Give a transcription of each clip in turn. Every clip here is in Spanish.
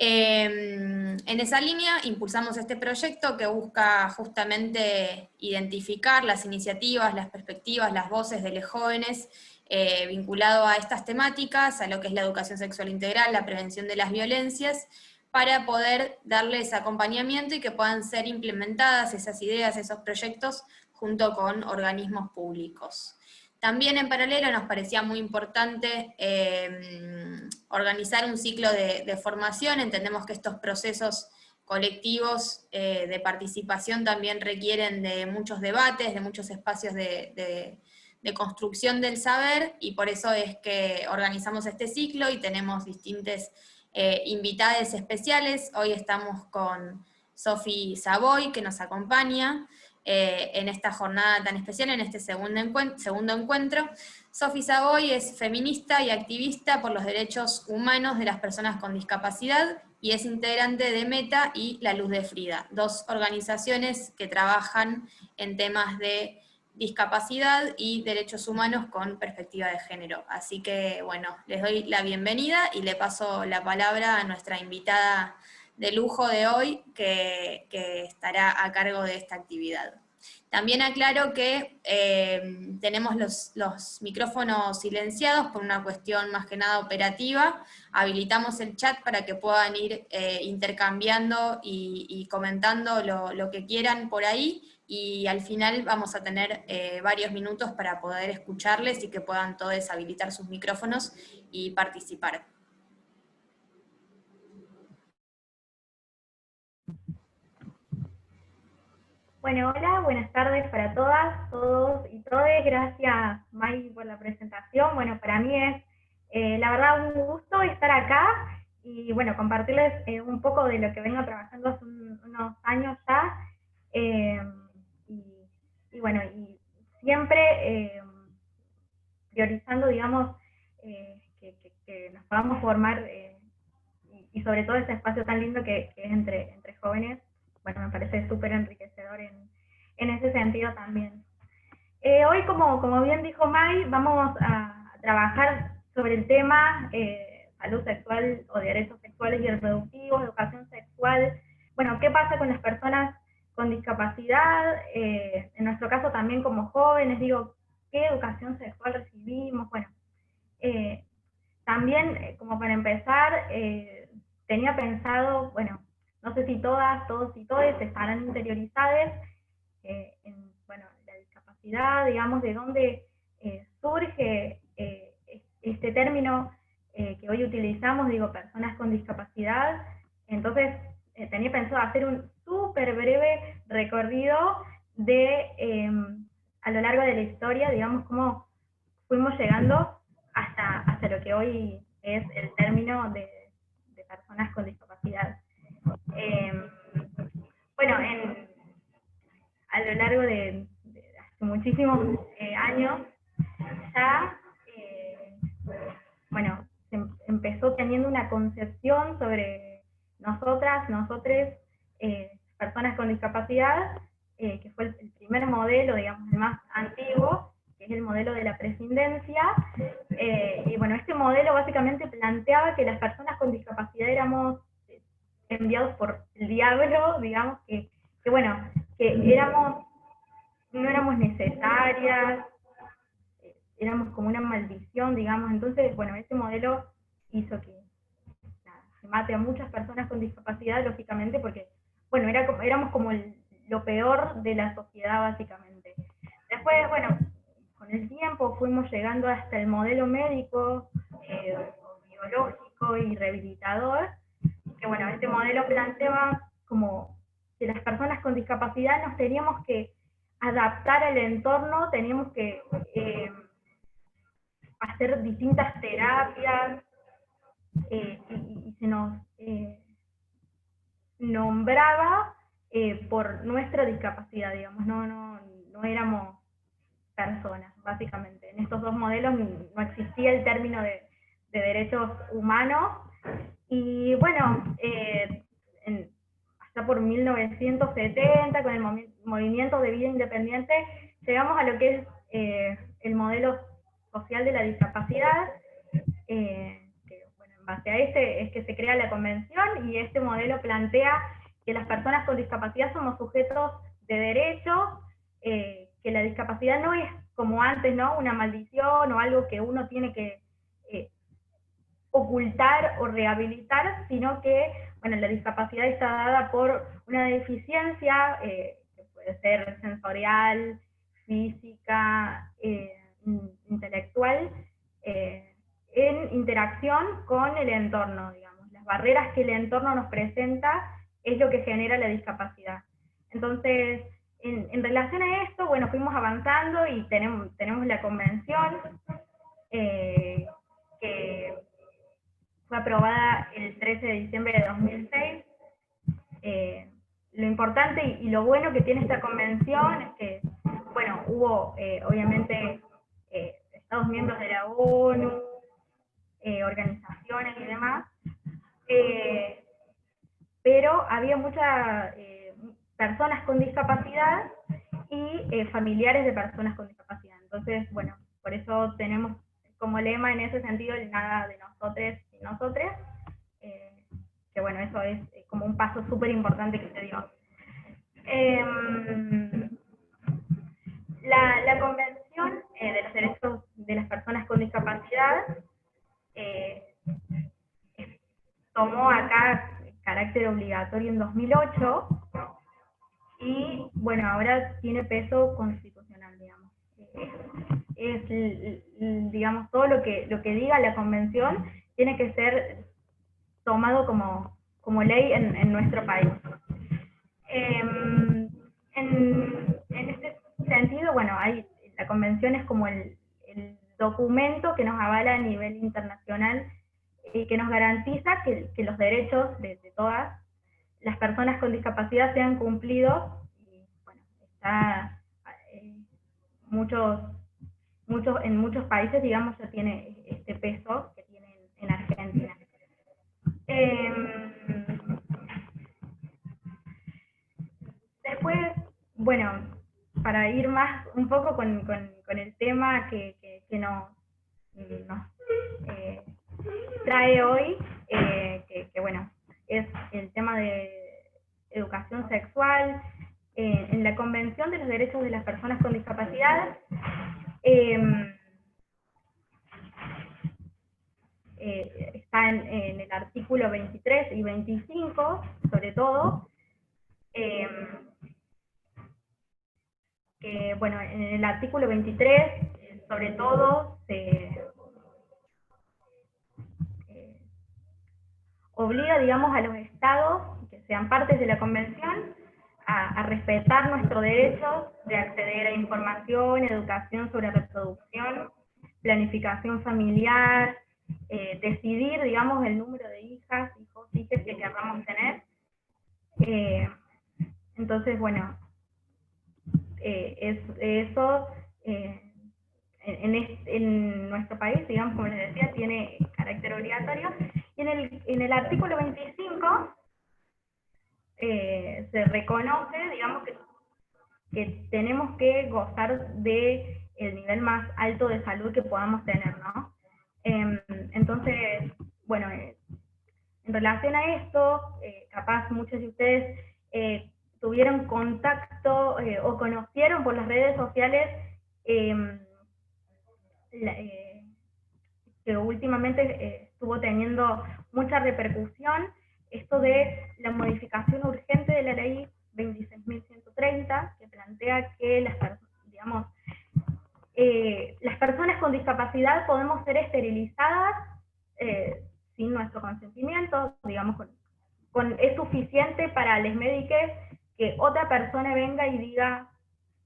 En esa línea impulsamos este proyecto que busca justamente identificar las iniciativas, las perspectivas, las voces de los jóvenes vinculado a estas temáticas, a lo que es la educación sexual integral, la prevención de las violencias, para poder darles acompañamiento y que puedan ser implementadas esas ideas, esos proyectos, junto con organismos públicos. También en paralelo nos parecía muy importante organizar un ciclo de formación. Entendemos que estos procesos colectivos de participación también requieren de muchos debates, de muchos espacios de construcción del saber, y por eso es que organizamos este ciclo y tenemos distintas invitadas especiales. Hoy estamos con Sofi Savoy, que nos acompaña en esta jornada tan especial, en este segundo encuentro. Sofi Savoy es feminista y activista por los derechos humanos de las personas con discapacidad y es integrante de Meta y La Luz de Frida, dos organizaciones que trabajan en temas de discapacidad y derechos humanos con perspectiva de género. Así que, bueno, les doy la bienvenida y le paso la palabra a nuestra invitada de lujo de hoy, que estará a cargo de esta actividad. También aclaro que tenemos los micrófonos silenciados por una cuestión más que nada operativa. Habilitamos el chat para que puedan ir intercambiando y comentando lo que quieran por ahí, y al final vamos a tener varios minutos para poder escucharles y que puedan todos habilitar sus micrófonos y participar. Bueno, hola, buenas tardes para todas, todos y todes. Gracias, May, por la presentación. Bueno, para mí es, la verdad, un gusto estar acá y, bueno, compartirles un poco de lo que vengo trabajando hace unos años ya. Eh, y, bueno, y siempre priorizando, digamos, que nos podamos formar y sobre todo ese espacio tan lindo que es entre jóvenes. Bueno, me parece súper enriquecedor en ese sentido también. Hoy, como bien dijo May, vamos a trabajar sobre el tema salud sexual o derechos sexuales y reproductivos, educación sexual. Bueno, ¿qué pasa con las personas con discapacidad? En nuestro caso también como jóvenes, digo, ¿qué educación sexual recibimos? Bueno, también, como para empezar, tenía pensado, bueno, no sé si todas, todos y todes estarán interiorizadas en, bueno, la discapacidad, digamos, de dónde surge este término que hoy utilizamos, digo, personas con discapacidad. Entonces, tenía pensado hacer un súper breve recorrido de, a lo largo de la historia, digamos, cómo fuimos llegando hasta lo que hoy es el término de personas con discapacidad. Bueno, a lo largo de hace muchísimos años, ya, bueno, se empezó teniendo una concepción sobre nosotras, nosotres, personas con discapacidad, que fue el primer modelo, digamos, el más antiguo, que es el modelo de la prescindencia. Y bueno, este modelo básicamente planteaba que las personas con discapacidad éramos enviados por el diablo, digamos, que bueno, que no éramos necesarias, éramos como una maldición, digamos. Entonces, bueno, ese modelo hizo que se mate a muchas personas con discapacidad, lógicamente, porque, bueno, éramos como lo peor de la sociedad, básicamente. Después, bueno, con el tiempo fuimos llegando hasta el modelo médico, biológico y rehabilitador, que, bueno, este modelo planteaba como que las personas con discapacidad nos teníamos que adaptar al entorno, teníamos que hacer distintas terapias, y se nos nombraba por nuestra discapacidad, digamos, no éramos personas, básicamente. En estos dos modelos no existía el término de derechos humanos, y bueno, hasta por 1970, con el movimiento de vida independiente, llegamos a lo que es el modelo social de la discapacidad, que, bueno, en base a este es que se crea la convención, y este modelo plantea que las personas con discapacidad somos sujetos de derechos, que la discapacidad no es como antes, ¿no?, una maldición o algo que uno tiene que ocultar o rehabilitar, sino que, bueno, la discapacidad está dada por una deficiencia, que puede ser sensorial, física, intelectual, en interacción con el entorno, digamos. Las barreras que el entorno nos presenta es lo que genera la discapacidad. Entonces, en relación a esto, bueno, fuimos avanzando y tenemos la convención, que fue aprobada el 13 de diciembre de 2006. Lo importante y lo bueno que tiene esta convención es que, bueno, hubo obviamente Estados miembros de la ONU, organizaciones y demás, pero había muchas personas con discapacidad y familiares de personas con discapacidad. Entonces, bueno, por eso tenemos como lema en ese sentido el nada de nosotros y nosotras, que bueno, eso es como un paso súper importante que se dio. La Convención de los Derechos de las Personas con Discapacidad tomó acá carácter obligatorio en 2008, y bueno, ahora tiene peso constitucional, digamos. Digamos, todo lo que diga la Convención tiene que ser tomado como ley en nuestro país. En este sentido, bueno, la Convención es como el documento que nos avala a nivel internacional y que nos garantiza que los derechos de todas las personas con discapacidad sean cumplidos. Y bueno, está en muchos países, digamos, ya tiene este peso que tiene en Argentina. Después, bueno, para ir más un poco con el tema que nos trae hoy, que bueno, es el tema de educación sexual. En la Convención de los Derechos de las Personas con Discapacidad, está en el artículo 23 y 25, sobre todo, que, bueno, en el artículo 23, sobre todo, se obliga, digamos, a los estados que sean partes de la Convención a respetar nuestro derecho de acceder a información, educación sobre reproducción, planificación familiar, decidir, digamos, el número de hijos, hijas que queramos tener. Entonces, bueno, eso en nuestro país, digamos, como les decía, tiene carácter obligatorio. Y en el artículo 25 se reconoce, digamos, que tenemos que gozar de el nivel más alto de salud que podamos tener, ¿no? Entonces, bueno, en relación a esto, capaz muchos de ustedes tuvieron contacto o conocieron por las redes sociales que últimamente estuvo teniendo mucha repercusión, esto de la modificación urgente de la ley 26.130, que plantea que las personas con discapacidad podemos ser esterilizadas sin nuestro consentimiento, digamos, es suficiente para los médicos que otra persona venga y diga,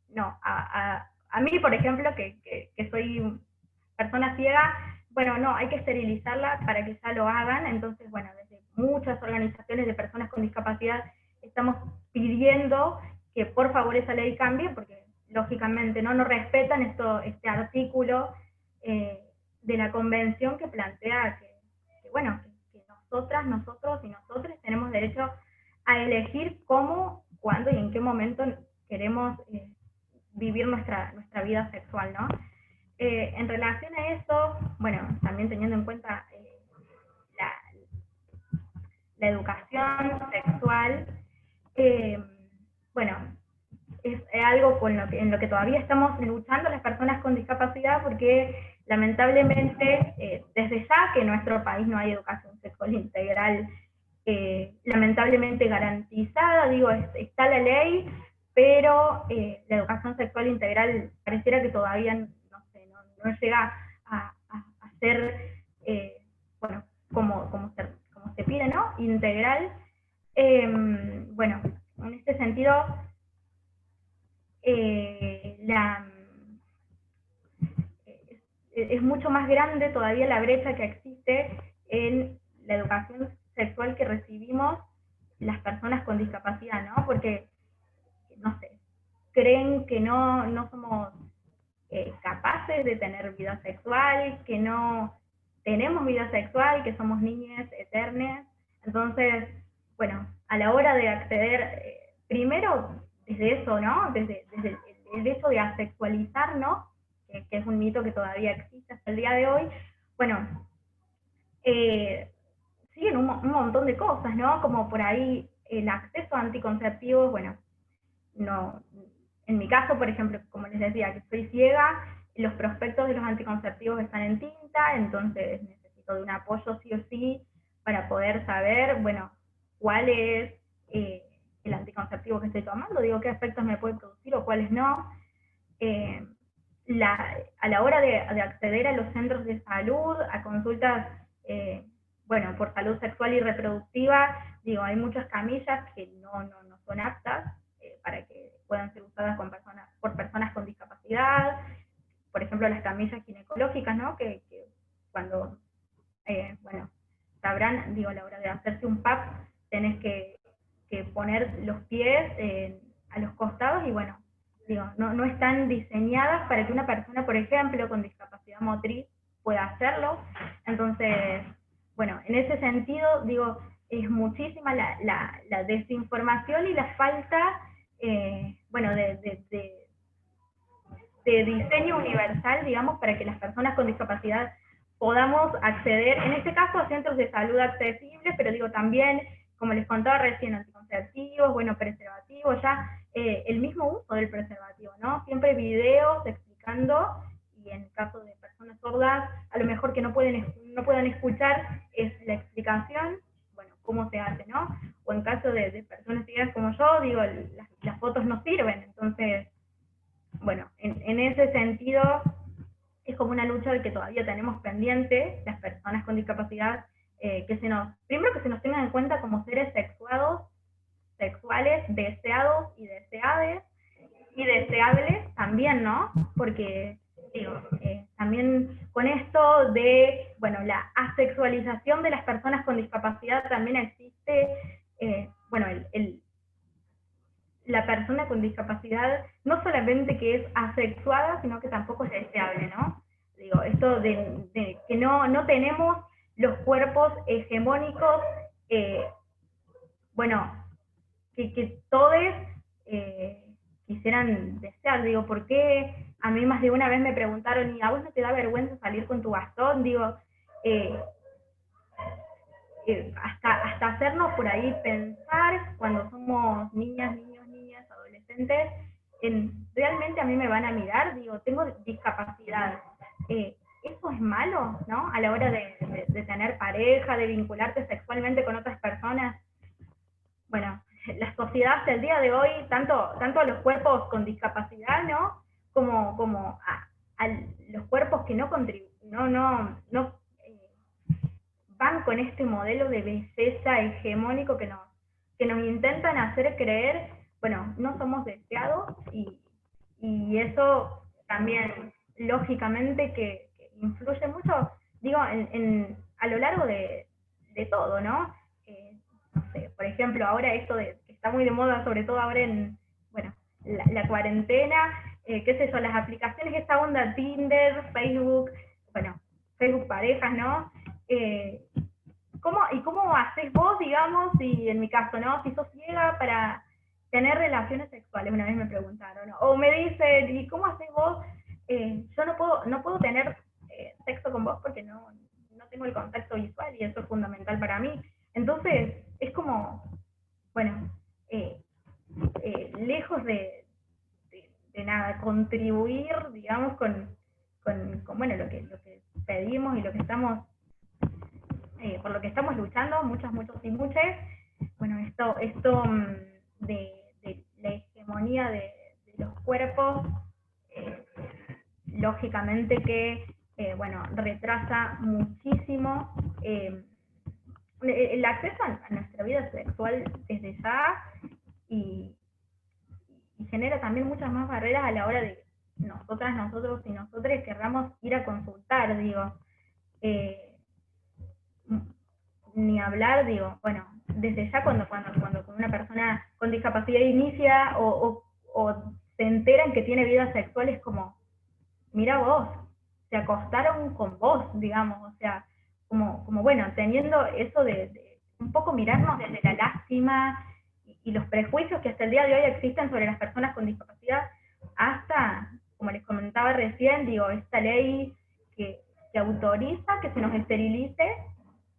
no, a mí, por ejemplo, que soy persona ciega, bueno, no, hay que esterilizarla para que ya lo hagan. Entonces, bueno, desde muchas organizaciones de personas con discapacidad estamos pidiendo que por favor esa ley cambie, porque lógicamente no nos respetan este artículo de la Convención que plantea que bueno, que nosotras, nosotros y nosotros tenemos derecho a elegir cómo, cuándo y en qué momento queremos vivir nuestra vida sexual, ¿no? En relación a eso, bueno, también teniendo en cuenta la educación sexual, bueno, es algo en lo que todavía estamos luchando las personas con discapacidad, porque lamentablemente, desde ya que en nuestro país no hay educación sexual integral lamentablemente garantizada, digo, está la ley, pero la educación sexual integral pareciera que todavía, no sé, no llega a ser, bueno, como se pide, ¿no? Integral. Bueno, en este sentido, es mucho más grande todavía la brecha que existe en la educación sexual que recibimos las personas con discapacidad, ¿no? Porque, no sé, creen que no somos capaces de tener vida sexual, que no tenemos vida sexual, que somos niñas eternas. Entonces, bueno, a la hora de acceder, primero desde eso, ¿no? Desde el hecho de asexualizarnos, que es un mito que todavía existe hasta el día de hoy, bueno, siguen un montón de cosas, ¿no? Como por ahí el acceso a anticonceptivos, bueno, no, en mi caso, por ejemplo, como les decía, que soy ciega, los prospectos de los anticonceptivos están en tinta, entonces necesito de un apoyo sí o sí para poder saber, bueno, cuál es el anticonceptivo que estoy tomando, digo, qué efectos me puede producir o cuáles no. A la hora de acceder a los centros de salud, a consultas, bueno, por salud sexual y reproductiva, digo, hay muchas camillas que no son aptas para que puedan ser usadas por personas con discapacidad, por ejemplo, las camillas ginecológicas, ¿no? Que cuando, bueno, sabrán, digo, a la hora de hacerse un PAP, tenés que poner los pies a los costados y, bueno, digo, no están diseñadas para que una persona, por ejemplo, con discapacidad motriz pueda hacerlo. Entonces, bueno, en ese sentido, digo, es muchísima la desinformación y la falta, bueno, de diseño universal, digamos, para que las personas con discapacidad podamos acceder, en este caso, a centros de salud accesibles, pero digo también, como les contaba recién, anticonceptivos, bueno, preservativos, ya el mismo uso del preservativo, ¿no? Siempre videos explicando, y en el caso de personas sordas, a lo mejor que no puedan escuchar, es la explicación, bueno, cómo se hace, ¿no? O en caso de personas ciegas como yo, digo, las fotos no sirven, entonces, bueno, en ese sentido, es como una lucha que todavía tenemos pendiente, las personas con discapacidad, primero que se nos tengan en cuenta como seres sexuales, deseados y deseades, y deseables también, ¿no? Porque, digo, también con esto de, bueno, la asexualización de las personas con discapacidad también existe, bueno, la persona con discapacidad no solamente que es asexuada, sino que tampoco es deseable, ¿no? Digo, esto de que no tenemos los cuerpos hegemónicos, bueno, que todos quisieran desear. Digo, ¿por qué? A mí más de una vez me preguntaron, ¿y a vos no te da vergüenza salir con tu bastón? Digo, hasta hacernos por ahí pensar cuando somos niñas, adolescentes, realmente a mí me van a mirar, digo, tengo discapacidad. ¿Eso es malo, no? A la hora de tener pareja, de vincularte sexualmente con otras personas. Bueno, la sociedad hasta el día de hoy, tanto a los cuerpos con discapacidad, ¿no? Como a los cuerpos que no van con este modelo de belleza hegemónico que nos intentan hacer creer, bueno, no somos deseados, y eso también, lógicamente, que influye mucho, digo, a lo largo de todo, ¿no? No sé, por ejemplo, ahora esto que está muy de moda, sobre todo ahora en, bueno, la cuarentena, qué sé yo, las aplicaciones, esta onda Tinder, Facebook, bueno, Facebook parejas, ¿no? ¿Cómo haces vos, digamos, si en mi caso, ¿no? Si sos ciega para tener relaciones sexuales, una vez me preguntaron, ¿no? O me dicen, ¿y cómo haces vos? Yo no puedo tener sexo con vos porque no tengo el contacto visual y eso es fundamental para mí. Entonces, es como, bueno, lejos de nada, contribuir, digamos, con bueno, lo que pedimos y lo que estamos, por lo que estamos luchando, muchos y muchas, bueno, esto de la hegemonía de los cuerpos, eh, lógicamente que, bueno, retrasa muchísimo el acceso a nuestra vida sexual desde ya, y, y genera también muchas más barreras a la hora de nosotras, nosotros y nosotros querramos ir a consultar, digo. Eh, Ni hablar, digo, bueno, desde ya cuando una persona con discapacidad inicia o se enteran que tiene vida sexual, es como, mira vos, se acostaron con vos, digamos, o sea, como bueno, teniendo eso de un poco mirarnos desde la lástima y los prejuicios que hasta el día de hoy existen sobre las personas con discapacidad, hasta, como les comentaba recién, digo, esta ley que autoriza que se nos esterilice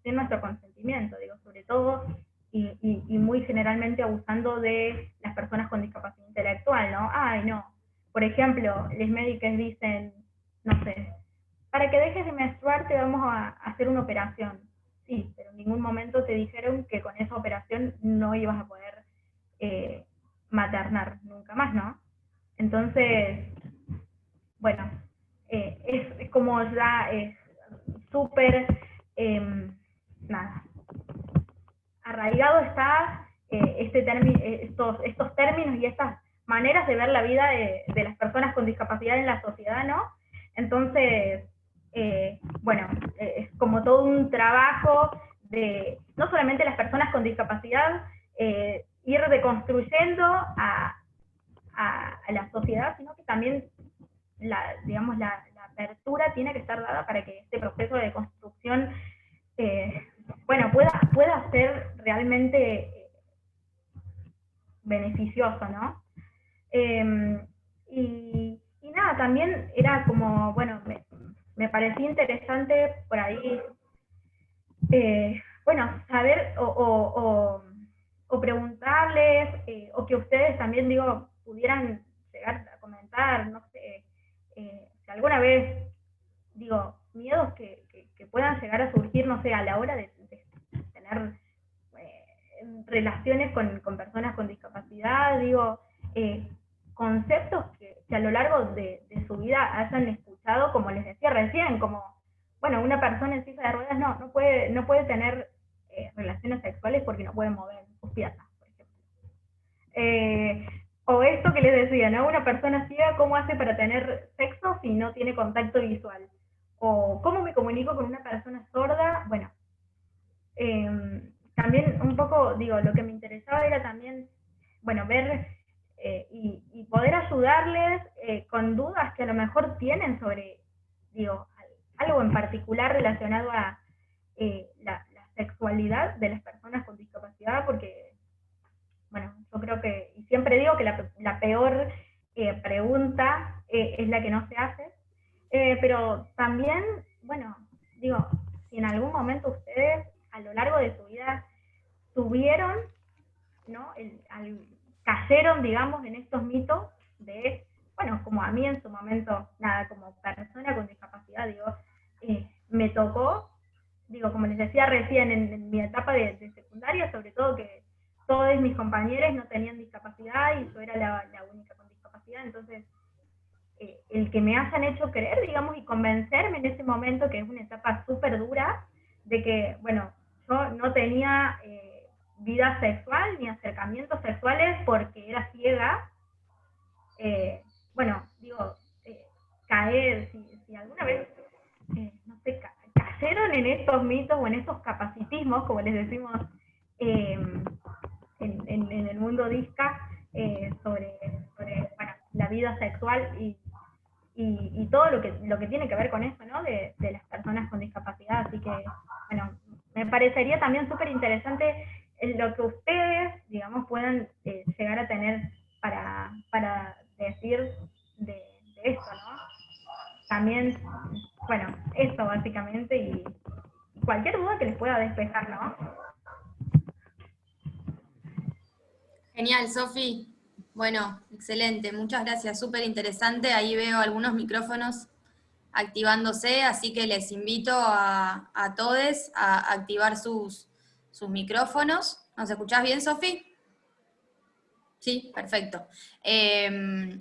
sin nuestro consentimiento, digo, sobre todo y muy generalmente abusando de las personas con discapacidad intelectual, ¿no? Ay, no. Por ejemplo, las médicas dicen, no sé, para que dejes de menstruar te vamos a hacer una operación. Sí, pero en ningún momento te dijeron que con esa operación no ibas a poder maternar nunca más, ¿no? Entonces, bueno, es como ya es súper, nada, arraigado está estos términos y estas maneras de ver la vida de las personas con discapacidad en la sociedad, ¿no? Entonces, bueno, es como todo un trabajo de no solamente las personas con discapacidad, ir deconstruyendo a la sociedad, sino que también digamos, la apertura tiene que estar dada para que este proceso de construcción bueno, pueda ser realmente beneficioso, ¿no? Y nada, también era como, bueno, me parecía interesante por ahí, bueno, saber o preguntarles, o que ustedes también, digo, pudieran llegar a comentar, no sé, si alguna vez, digo, miedos que puedan llegar a surgir, no sé, a la hora de tener relaciones con personas con discapacidad, digo, conceptos que a lo largo de su vida hayan escuchado, como les decía recién, como, bueno, una persona en silla de ruedas no puede tener relaciones sexuales porque no puede mover sus piernas, por ejemplo. O esto que les decía, ¿no? Una persona ciega, ¿cómo hace para tener sexo si no tiene contacto visual? O ¿cómo me comunico con una persona sorda? Bueno, también un poco, digo, lo que me interesaba era también, bueno, ver y poder ayudarles con dudas que a lo mejor tienen sobre, digo, algo en particular relacionado a la sexualidad de las personas con discapacidad, porque, bueno, yo creo que, y siempre digo que la peor pregunta es la que no se hace, pero también, bueno, digo, si en algún momento ustedes a lo largo de su vida tuvieron, ¿no? Cayeron, digamos, en estos mitos de, bueno, como a mí en su momento, nada, como persona con discapacidad, digo, me tocó, digo, como les decía recién, en mi etapa de secundaria, sobre todo que todos mis compañeros no tenían discapacidad y yo era la única con discapacidad, entonces el que me hayan hecho creer, digamos, y convencerme en ese momento, que es una etapa súper dura, de que, bueno, yo no tenía vida sexual ni acercamientos sexuales porque era ciega. Bueno, digo, caer, si alguna vez, no sé, cayeron en estos mitos o en estos capacitismos, como les decimos en el mundo disca, sobre bueno, la vida sexual y todo lo que tiene que ver con eso, ¿no? De las personas con discapacidad. Así que, bueno, me parecería también súper interesante lo que ustedes, digamos, puedan llegar a tener para decir de esto, ¿no? También, bueno, eso básicamente, y cualquier duda que les pueda despejar, ¿no? Genial, Sofi. Bueno, excelente, muchas gracias, súper interesante. Ahí veo algunos micrófonos activándose, así que les invito a todos a activar sus micrófonos. ¿Nos escuchás bien, Sofi? Sí, perfecto.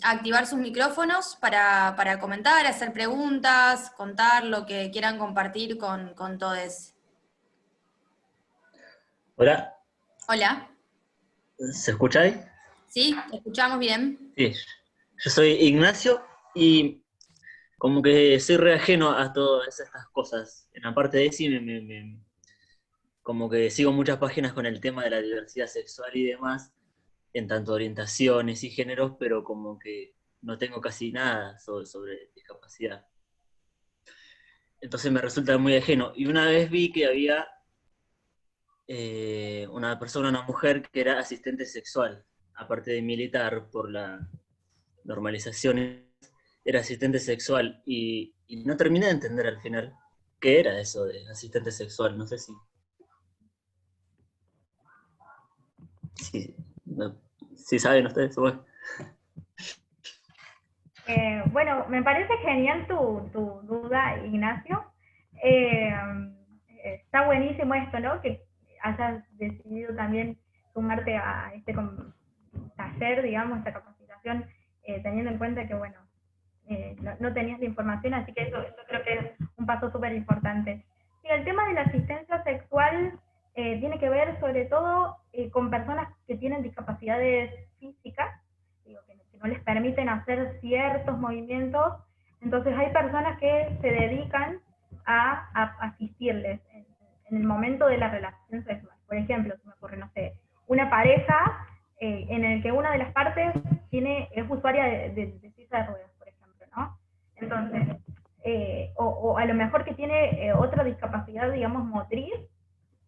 Activar sus micrófonos para comentar, hacer preguntas, contar lo que quieran compartir con todos. Hola, Hola, ¿se escucha ahí? ¿sí? ¿Te escuchamos bien? Sí, yo soy Ignacio y como que soy re ajeno a todas estas cosas. En la parte de ESI como que sigo muchas páginas con el tema de la diversidad sexual y demás, en tanto orientaciones y géneros, pero como que no tengo casi nada sobre discapacidad. Entonces me resulta muy ajeno. Y una vez vi que había una persona, una mujer, que era asistente sexual, aparte de militar por la normalización, era asistente sexual y no terminé de entender al final qué era eso de asistente sexual. No sé si, si saben ustedes. Bueno. Bueno, me parece genial tu duda, Ignacio. Está buenísimo esto, ¿no? Que hayas decidido también sumarte a este taller, digamos, esta capacitación, teniendo en cuenta que, bueno, no tenías la información, así que eso creo que es un paso súper importante. Sí, el tema de la asistencia sexual tiene que ver sobre todo con personas que tienen discapacidades físicas, digo, que no les permiten hacer ciertos movimientos. Entonces hay personas que se dedican a asistirles en el momento de la relación sexual. Por ejemplo, se me ocurre, no sé, una pareja en el que una de las partes es usuaria de silla de ruedas, por ejemplo, ¿no? Entonces, o a lo mejor que tiene otra discapacidad, digamos, motriz,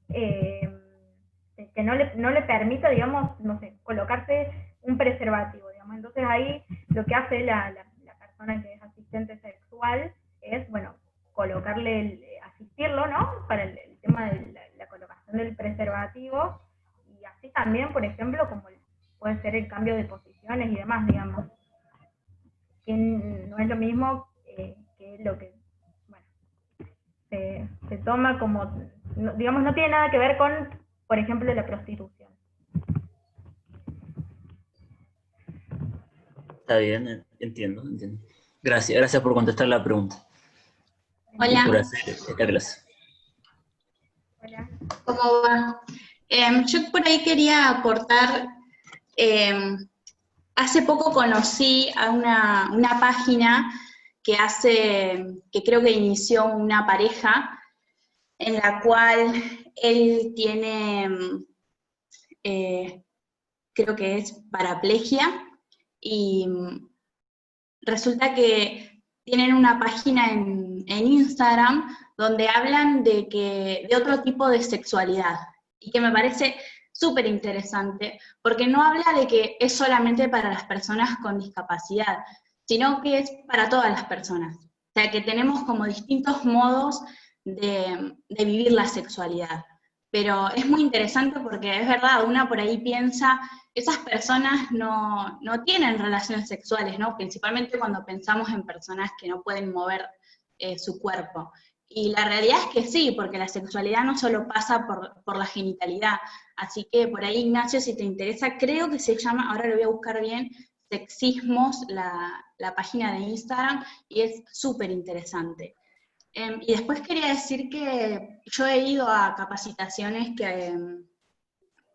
que no le permita, digamos, no sé, colocarse un preservativo, digamos. Entonces ahí lo que hace la persona que es asistente sexual es, bueno, asistirlo, ¿no? Para el tema de la colocación del preservativo, y así también, por ejemplo, como puede ser el cambio de posiciones y demás, digamos, que no es lo mismo que lo que, bueno, se toma como, digamos, no tiene nada que ver con, por ejemplo, la prostitución. Está bien, entiendo. Gracias por contestar la pregunta. Hola. Y por hacer esta clase. Hola. ¿Cómo va? Yo por ahí quería aportar, hace poco conocí a una página que creo que inició una pareja, en la cual él tiene, creo que es paraplegia, y resulta que tienen una página en Instagram donde hablan de otro tipo de sexualidad, y que me parece súper interesante, porque no habla de que es solamente para las personas con discapacidad, sino que es para todas las personas. O sea, que tenemos como distintos modos de vivir la sexualidad. Pero es muy interesante porque es verdad, una por ahí piensa, esas personas no tienen relaciones sexuales, ¿no? Principalmente cuando pensamos en personas que no pueden mover su cuerpo. Y la realidad es que sí, porque la sexualidad no solo pasa por la genitalidad. Así que por ahí, Ignacio, si te interesa, creo que se llama, ahora lo voy a buscar bien, Sexismos, la página de Instagram, y es súper interesante. Y después quería decir que yo he ido a capacitaciones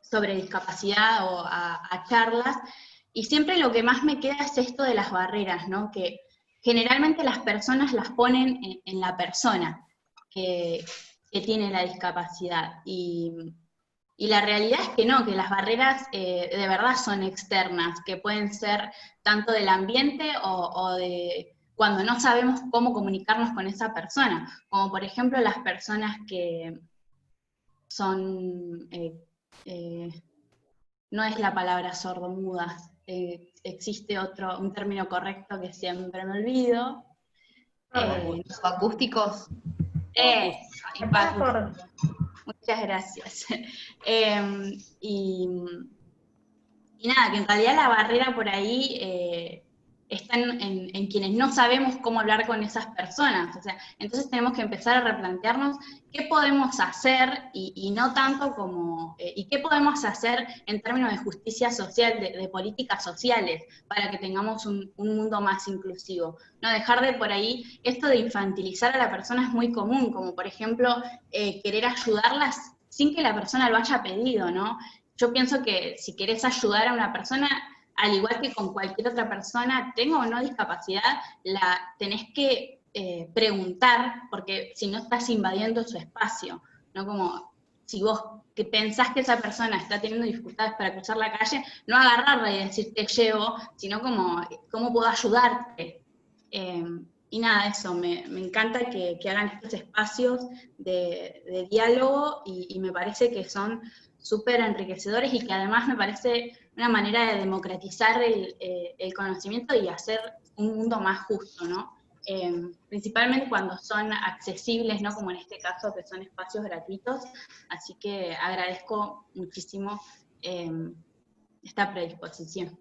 sobre discapacidad o a charlas, y siempre lo que más me queda es esto de las barreras, ¿no? Que generalmente las personas las ponen en la persona que tiene la discapacidad, y la realidad es que no, que las barreras de verdad son externas, que pueden ser tanto del ambiente o de cuando no sabemos cómo comunicarnos con esa persona, como por ejemplo las personas que son, no es la palabra sordomudas, existe un término correcto que siempre me olvido. ¿Acústicos? Muchas gracias. Y y nada, que en realidad la barrera por ahí está en quienes no sabemos cómo hablar con esas personas. O sea, entonces tenemos que empezar a replantearnos qué podemos hacer y no tanto como, y qué podemos hacer en términos de justicia social, de políticas sociales, para que tengamos un mundo más inclusivo. No dejar de por ahí, esto de infantilizar a la persona es muy común, como por ejemplo querer ayudarlas sin que la persona lo haya pedido, ¿no? Yo pienso que si querés ayudar a una persona, al igual que con cualquier otra persona, tenga o no discapacidad, la tenés que preguntar, porque si no estás invadiendo su espacio, ¿no? Como si vos que pensás que esa persona está teniendo dificultades para cruzar la calle, no agarrarla y decir te llevo, sino como cómo puedo ayudarte. Y nada, eso, me encanta que hagan estos espacios de diálogo y me parece que son súper enriquecedores y que además me parece una manera de democratizar el conocimiento y hacer un mundo más justo, ¿no? Principalmente cuando son accesibles, ¿no? Como en este caso, que son espacios gratuitos. Así que agradezco muchísimo esta predisposición.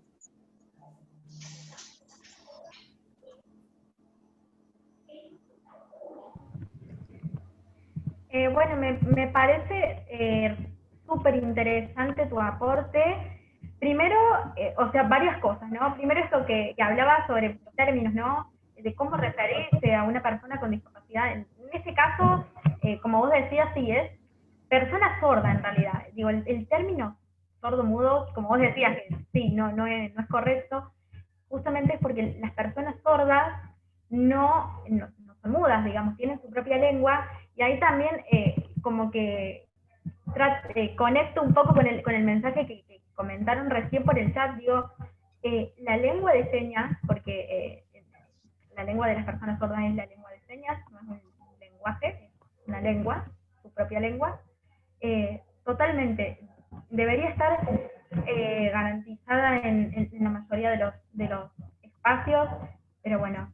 Bueno, me parece súper interesante tu aporte. Primero, o sea, varias cosas, ¿no? Primero esto que hablaba sobre los términos, ¿no? De cómo referirse a una persona con discapacidad. En este caso, como vos decías, sí, es persona sorda en realidad. Digo, el término sordo-mudo, como vos decías, que sí, no es correcto, justamente es porque las personas sordas no son mudas, digamos, tienen su propia lengua, y ahí también como que conecto un poco con el mensaje que comentaron recién por el chat. Digo, la lengua de señas, porque la lengua de las personas sordas es la lengua de señas, no es un lenguaje, es una lengua, su propia lengua, totalmente debería estar garantizada en la mayoría de los espacios, pero bueno,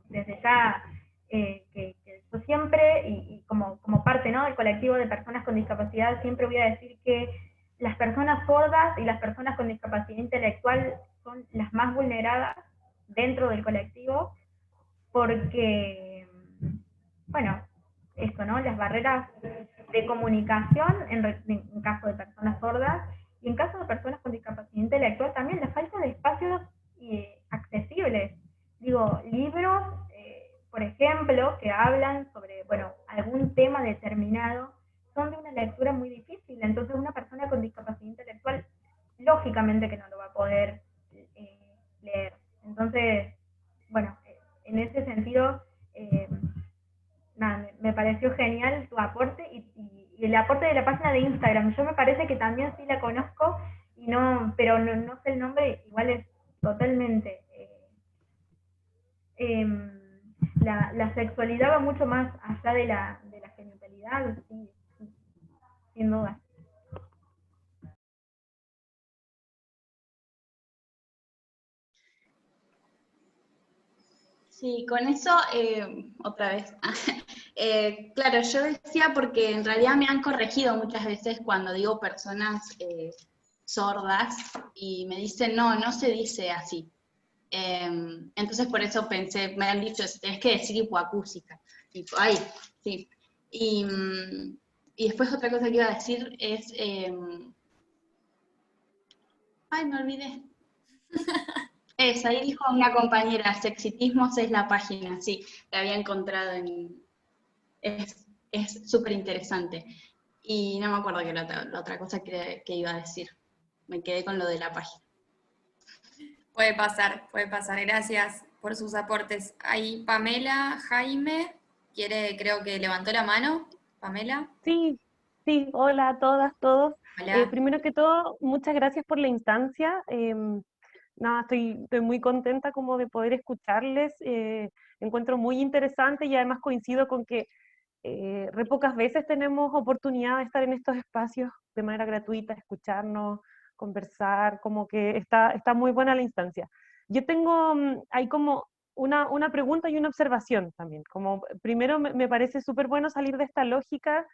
desde ya que yo siempre, y como parte, ¿no?, del colectivo de personas con discapacidad, siempre voy a decir que las personas sordas y las personas con discapacidad intelectual son las más vulneradas dentro del colectivo, porque, bueno, esto, ¿no?, las barreras de comunicación en caso de personas sordas, y en caso de personas con discapacidad intelectual también la falta de espacios accesibles. Digo, libros, por ejemplo, que hablan sobre, bueno, algún tema determinado, son de una lectura muy difícil. Entonces una persona con discapacidad intelectual, lógicamente que no lo va a poder leer. Entonces, bueno, en ese sentido, nada, me pareció genial tu aporte y el aporte de la página de Instagram. Yo me parece que también sí la conozco, pero no sé el nombre, igual es totalmente... la sexualidad va mucho más allá de la genitalidad, sí, sin duda. Sí, con eso, otra vez. Claro, yo decía porque en realidad me han corregido muchas veces cuando digo personas sordas y me dicen, no se dice así. Entonces por eso pensé, me han dicho, tenés que decir hipoacúsica. Tipo, ay, sí. Y después otra cosa que iba a decir es... ay, me olvidé. Eso, ahí dijo una compañera, Sexitismos es la página, sí, la había encontrado es súper interesante. Y no me acuerdo qué era la otra cosa que iba a decir. Me quedé con lo de la página. Puede pasar. Gracias por sus aportes. Ahí Pamela Jaime creo que levantó la mano. Pamela. Sí, sí, hola a todas, todos. Hola. Primero que todo, muchas gracias por la instancia. Nada, estoy muy contenta como de poder escucharles. Encuentro muy interesante y además coincido con que re pocas veces tenemos oportunidad de estar en estos espacios de manera gratuita, escucharnos, conversar, como que está muy buena la instancia. Yo tengo ahí como una pregunta y una observación también. Como primero me parece súper bueno salir de esta lógica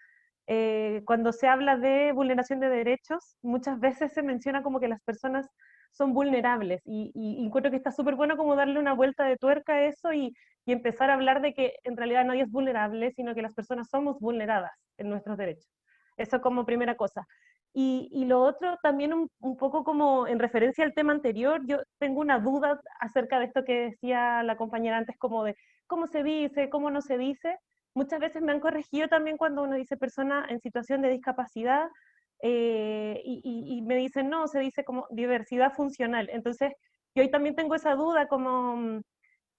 cuando se habla de vulneración de derechos, muchas veces se menciona como que las personas son vulnerables, y encuentro que está súper bueno como darle una vuelta de tuerca a eso y empezar a hablar de que en realidad nadie es vulnerable, sino que las personas somos vulneradas en nuestros derechos. Eso como primera cosa. Y lo otro también un poco como en referencia al tema anterior, yo tengo una duda acerca de esto que decía la compañera antes, como de cómo se dice, cómo no se dice. Muchas veces me han corregido también cuando uno dice persona en situación de discapacidad, y me dicen, no, se dice como diversidad funcional. Entonces, yo hoy también tengo esa duda, como,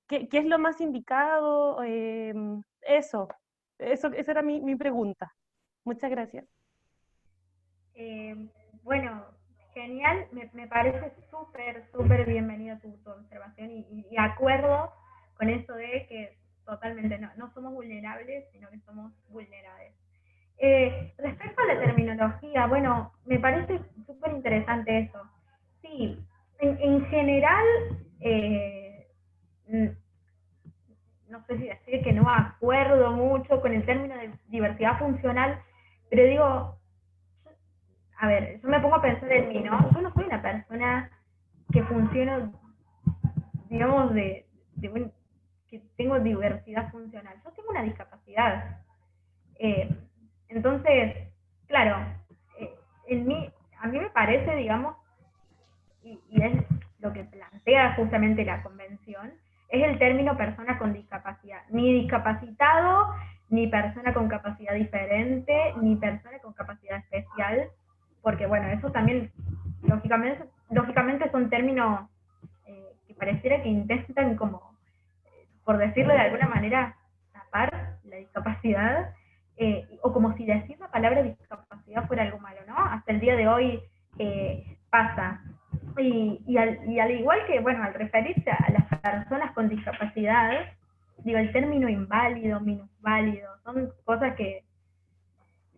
¿qué es lo más indicado? Esa era mi pregunta. Muchas gracias. Bueno, genial, me parece súper bienvenida tu observación y acuerdo con eso de que totalmente no somos vulnerables, sino que somos vulnerables. Respecto a la terminología, bueno, me parece súper interesante eso. Sí, en general, no sé si decir que no acuerdo mucho con el término de diversidad funcional, pero digo, a ver, yo me pongo a pensar en mí, ¿no? Yo no soy una persona que funciona, digamos, que tengo diversidad funcional. Yo tengo una discapacidad. Entonces, claro, a mí me parece, digamos, y es lo que plantea justamente la convención, es el término persona con discapacidad. Ni discapacitado, ni persona con capacidad diferente, ni persona con capacidad especial, porque bueno, eso también, lógicamente son términos que pareciera que intentan como, por decirlo de alguna manera, tapar la discapacidad, o como si decir la palabra discapacidad fuera algo malo, ¿no? Hasta el día de hoy pasa. Y al igual que, bueno, al referirse a las personas con discapacidad, digo, el término inválido, minusválido, son cosas que,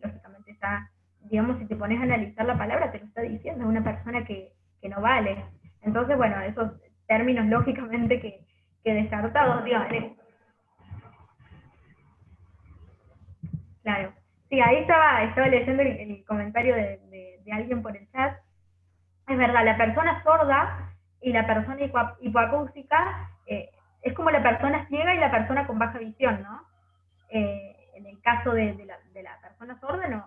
lógicamente, está, digamos, si te pones a analizar la palabra, te lo está diciendo, es una persona que no vale. Entonces, bueno, esos términos, lógicamente, que descartados, digo, claro. Sí, ahí estaba leyendo el comentario de alguien por el chat. Es verdad, la persona sorda y la persona hipoacústica es como la persona ciega y la persona con baja visión, ¿no? En el caso de la persona sorda no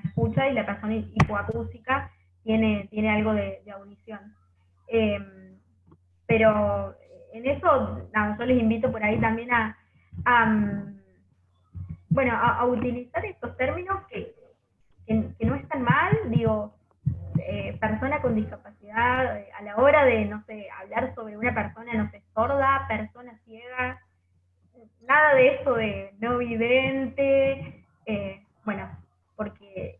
escucha, y la persona hipoacústica tiene algo de audición. Pero en eso, no, yo les invito por ahí también bueno, a utilizar estos términos que no están mal, digo, persona con discapacidad, a la hora de, no sé, hablar sobre una persona, no sé, sorda, persona ciega, nada de eso de no vidente, bueno, porque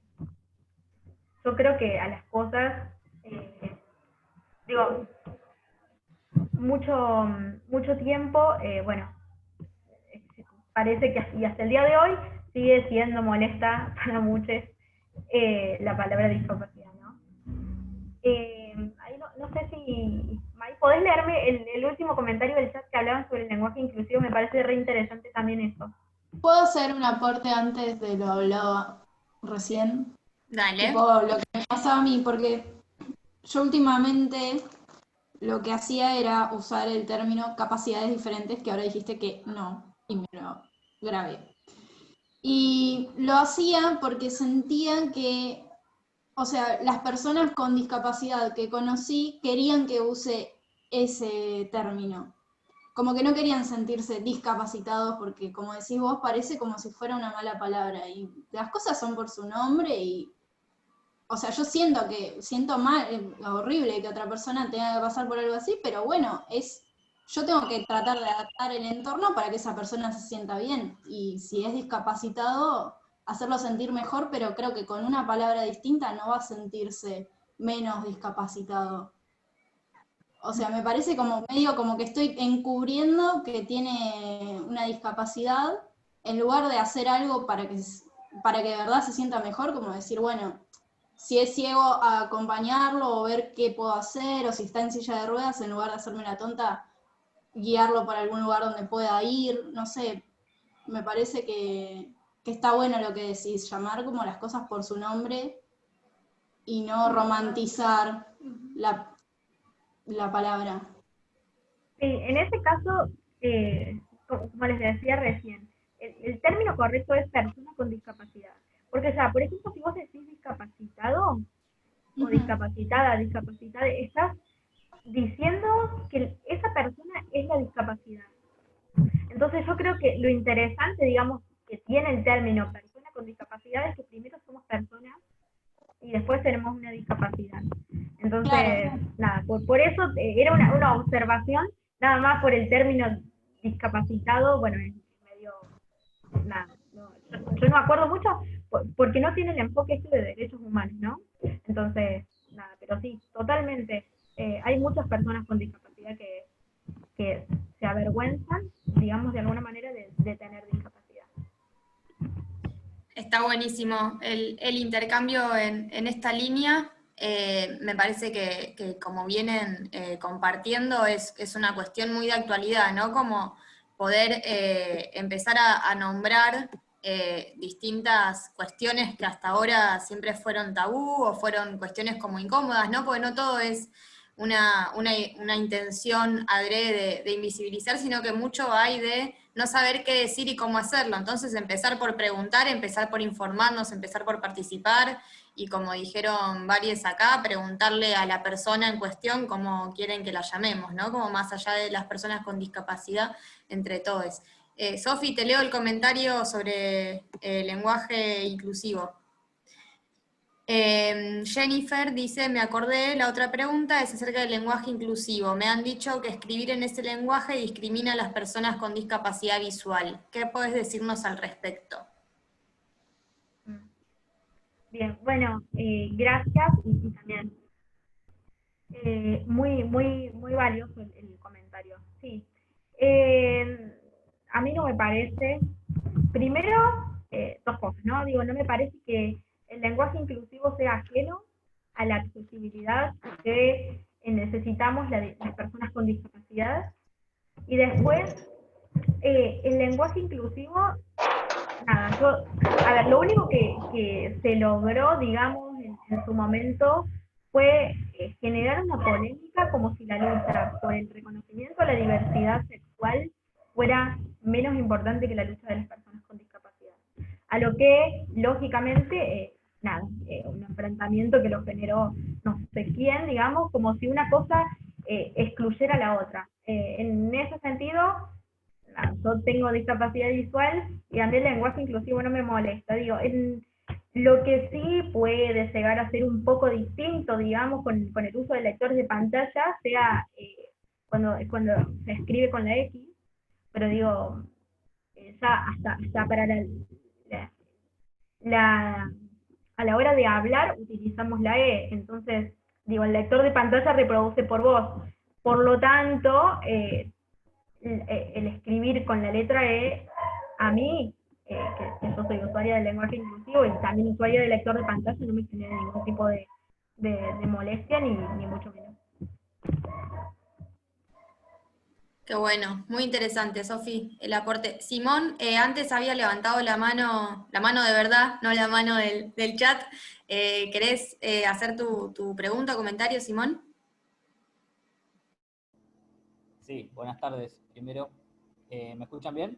yo creo que a las cosas, digo, mucho tiempo, bueno, parece que y hasta el día de hoy sigue siendo molesta para muchos la palabra discapacidad, ¿no? Ahí no sé si, May, ¿podés leerme el último comentario del chat que hablaban sobre el lenguaje inclusivo? Me parece re interesante también eso. ¿Puedo hacer un aporte antes de lo hablado recién? Dale. Tipo, lo que me pasaba a mí, porque yo últimamente lo que hacía era usar el término capacidades diferentes, que ahora dijiste que no, y me lo grabé. Y lo hacía porque sentía que, o sea, las personas con discapacidad que conocí querían que use ese término. Como que no querían sentirse discapacitados porque, como decís vos, parece como si fuera una mala palabra. Y las cosas son por su nombre y, o sea, yo siento mal, horrible que otra persona tenga que pasar por algo así, pero bueno, yo tengo que tratar de adaptar el entorno para que esa persona se sienta bien. Y si es discapacitado, hacerlo sentir mejor, pero creo que con una palabra distinta no va a sentirse menos discapacitado. O sea, me parece como medio como que estoy encubriendo que tiene una discapacidad en lugar de hacer algo para que de verdad se sienta mejor, como decir, bueno, si es ciego, a acompañarlo o ver qué puedo hacer, o si está en silla de ruedas, en lugar de hacerme la tonta, guiarlo para algún lugar donde pueda ir, no sé, me parece que que está bueno lo que decís, llamar como las cosas por su nombre y no romantizar la palabra. Sí, en ese caso, como les decía recién, el término correcto es persona con discapacidad. Porque, o sea, por ejemplo, si vos decís discapacitado o discapacitada, discapacitada, estás diciendo que esa persona es la discapacidad. Entonces yo creo que lo interesante, digamos, que tiene el término persona con discapacidad es que primero somos personas y después tenemos una discapacidad. Entonces, Claro. nada, por eso era una observación, nada más por el término discapacitado, bueno, es medio, nada, yo no me acuerdo mucho porque no tiene el enfoque este de derechos humanos, ¿no? Entonces, nada, pero sí, totalmente, hay muchas personas con discapacidad que se avergüenzan, digamos, de alguna manera de tener discapacidad. Está buenísimo el intercambio en esta línea. Me parece que como vienen compartiendo es una cuestión muy de actualidad, ¿no? Como poder empezar a nombrar distintas cuestiones que hasta ahora siempre fueron tabú o fueron cuestiones como incómodas, ¿no? Porque no todo es una intención adrede de invisibilizar, sino que mucho hay de no saber qué decir y cómo hacerlo. Entonces empezar por preguntar, empezar por informarnos, empezar por participar, y como dijeron varios acá, preguntarle a la persona en cuestión cómo quieren que la llamemos, ¿no? Como más allá de las personas con discapacidad, entre todos. Sofi, te leo el comentario sobre lenguaje inclusivo. Jennifer dice, me acordé, la otra pregunta es acerca del lenguaje inclusivo. Me han dicho que escribir en ese lenguaje discrimina a las personas con discapacidad visual. ¿Qué podés decirnos al respecto? Bien, bueno, gracias y también muy valioso el comentario. Sí. A mí no me parece, primero, dos cosas, ¿no? Digo, no me parece que el lenguaje inclusivo sea ajeno a la accesibilidad que necesitamos las personas con discapacidad. Y después, el lenguaje inclusivo, nada, a ver, lo único que se logró, digamos, en su momento fue generar una polémica como si la lucha por el reconocimiento a la diversidad sexual fuera menos importante que la lucha de las personas con discapacidad. A lo que, lógicamente, nada, un enfrentamiento que lo generó no sé quién, digamos, como si una cosa excluyera a la otra. En ese sentido, yo tengo discapacidad visual y a mí el lenguaje inclusivo no me molesta. Digo, lo que sí puede llegar a ser un poco distinto, digamos, con el uso de lectores de pantalla, sea cuando se escribe con la X, pero digo, ya hasta para a la hora de hablar utilizamos la E, entonces, digo, el lector de pantalla reproduce por voz. Por lo tanto, el escribir con la letra E, a mí, que yo soy usuaria del lenguaje inclusivo y también usuaria del lector de pantalla, no me genera ningún tipo de molestia, ni mucho menos. Qué bueno, muy interesante, Sofi, el aporte. Simón, antes había levantado la mano de verdad, no la mano del chat. ¿Querés hacer tu pregunta o comentario, Simón? Sí, buenas tardes. Primero, ¿me escuchan bien?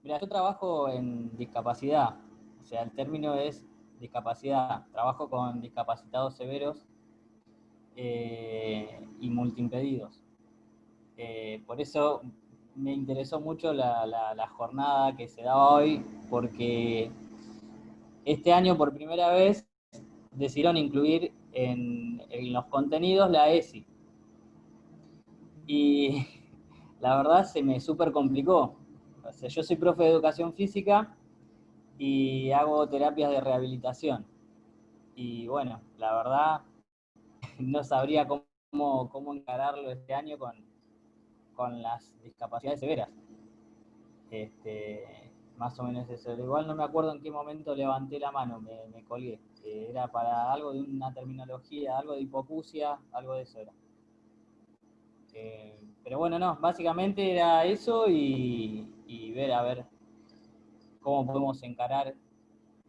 Mira, yo trabajo en discapacidad, o sea, el término es discapacidad. Trabajo con discapacitados severos y multiimpedidos. Por eso me interesó mucho la jornada que se daba hoy, porque este año por primera vez decidieron incluir en los contenidos la ESI. Y la verdad se me súper complicó. O sea, yo soy profe de educación física y hago terapias de rehabilitación. Y bueno, la verdad no sabría cómo encararlo este año con las discapacidades severas. Más o menos eso. Igual no me acuerdo en qué momento levanté la mano, me colgué. Era para algo de una terminología, algo de hipoacusia, algo de eso era. Pero bueno, no, básicamente era eso y ver a ver cómo podemos encarar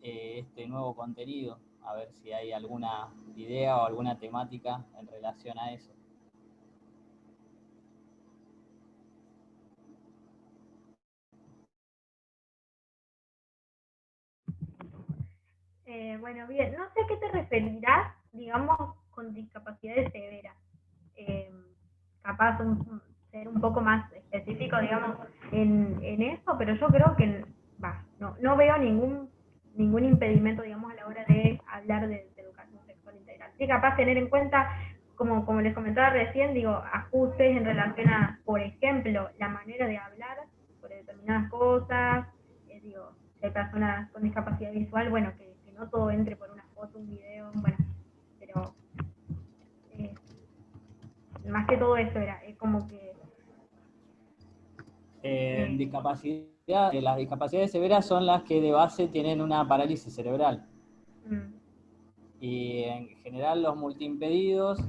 este nuevo contenido, a ver si hay alguna idea o alguna temática en relación a eso. Bueno, bien, no sé a qué te referirás, digamos, con discapacidades severas. Capaz ser un poco más específico, digamos, en eso, pero yo creo que no veo ningún impedimento, digamos, a la hora de hablar de educación sexual integral. Sí, capaz tener en cuenta, como les comentaba recién, digo, ajustes en relación a, por ejemplo, la manera de hablar sobre determinadas cosas, digo, si hay personas con discapacidad visual, bueno, que no todo entre por una foto, un video, bueno, pero más que todo eso es como que... Las discapacidades severas son las que de base tienen una parálisis cerebral. Y en general los multiimpedidos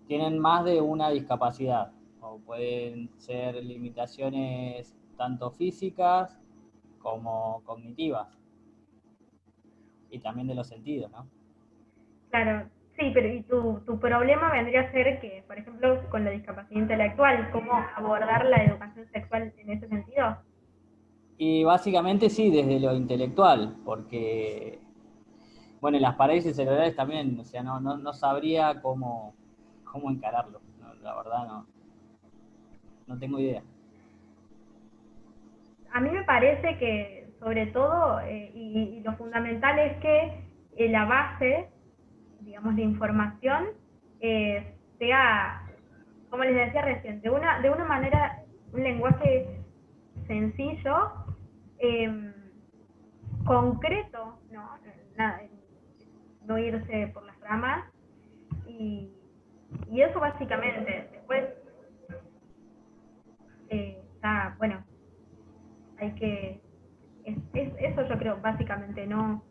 tienen más de una discapacidad, o pueden ser limitaciones tanto físicas como cognitivas, y también de los sentidos, ¿no? Claro, sí, pero y tu problema vendría a ser que, por ejemplo, con la discapacidad intelectual, ¿cómo abordar la educación sexual en ese sentido? Y básicamente sí, desde lo intelectual, porque, bueno, las parálisis cerebrales también, o sea, no sabría cómo encararlo, no, la verdad no tengo idea. A mí me parece que, sobre todo, y lo fundamental es que la base, digamos, de información sea, como les decía recién, de una manera, un lenguaje sencillo, concreto, no irse por las ramas, y eso básicamente. Después está, bueno, hay que, eso yo creo básicamente, no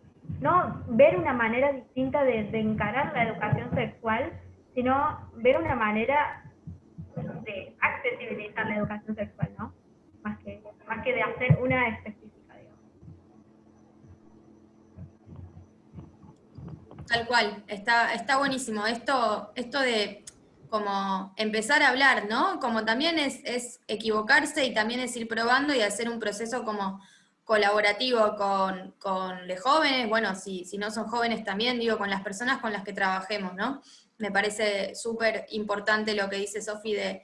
ver una manera distinta de encarar la educación sexual, sino ver una manera de accesibilizar la educación sexual, ¿no? Más que de hacer una específica, digamos. Tal cual, está buenísimo. Esto de como empezar a hablar, ¿no? Como también es equivocarse y también es ir probando y hacer un proceso como colaborativo con los jóvenes, bueno, si no son jóvenes también, digo, con las personas con las que trabajemos, ¿no? Me parece súper importante lo que dice Sofi de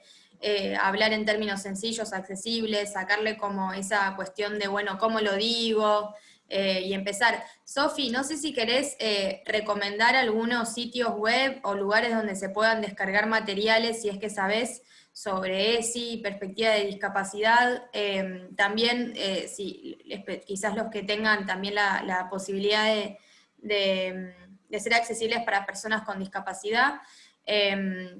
hablar en términos sencillos, accesibles, sacarle como esa cuestión de, bueno, ¿cómo lo digo? Y empezar. Sofi, no sé si querés recomendar algunos sitios web o lugares donde se puedan descargar materiales, si es que sabés, sobre ESI, perspectiva de discapacidad. También, quizás los que tengan también la posibilidad de ser accesibles para personas con discapacidad.